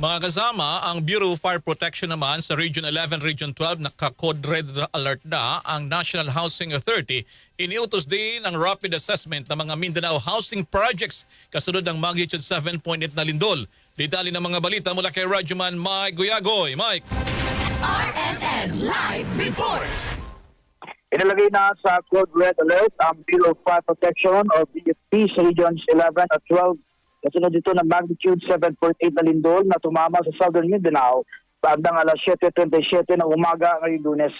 Mga kasama, ang Bureau of Fire Protection naman sa Region 11, Region 12, naka-code red alert na ang National Housing Authority. Iniutos din ang rapid assessment ng mga Mindanao housing projects kasunod ng magnitude 7.8 na lindol. Detalye ng mga balita mula kay Radyoman Mike Guyagoy. Mike! RMN Live Report! Inilagay na sa code red alert ang Bureau of Fire Protection o BFP sa Regions 11 at 12. Kasunod dito ng magnitude 7.8 na lindol na tumama sa Southern Mindanao bandang alas 7:27 ng umaga ngayong Lunes.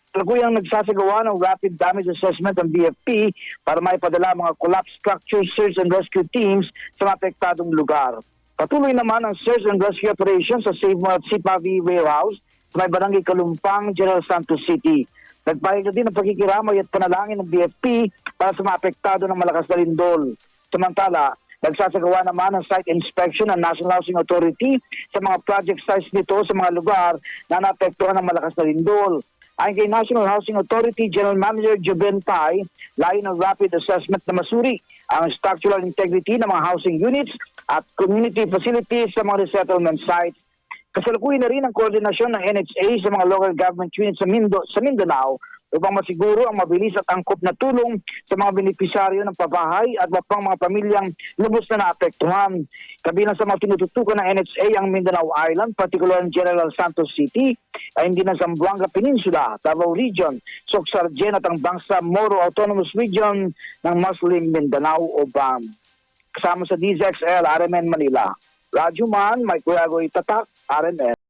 Talukuyang nagsasagawa ng rapid damage assessment ng BFP para maipadala mga collapsed structure search and rescue teams sa apektadong lugar. Patuloy naman ang search and rescue operations sa Save Mo at Sipavi Warehouse sa may barangay Kalumpang, General Santos City. Nagpahig na din ang pakikiramay at panalangin ng BFP para sa maapektado ng malakas na lindol. Samantala, nagsasagawa naman ng site inspection ng National Housing Authority sa mga project sites nito sa mga lugar na naapektuhan ng malakas na lindol. Ayon kay National Housing Authority General Manager Joben Tai, layo ng rapid assessment na masuri ang structural integrity ng mga housing units at community facilities sa mga resettlement sites. Kasalukuyan na rin ang koordinasyon ng NHA sa mga local government units sa Mindanao upang masiguro ang mabilis at angkop na tulong sa mga benepisyaryo ng pabahay at pang mga pamilyang lubos na naapektuhan. Kabilang sa mga tinututukan ng NHA ang Mindanao Island, particular ang General Santos City, ay hindi na Zamboanga Peninsula, Davao Region, Soc-Sargen at ang Bangsa Moro Autonomous Region ng Muslim Mindanao o BAM. Kasama sa DZXL, RMN Manila. Radyoman, Mike Guyagoy, Tatak, RMN.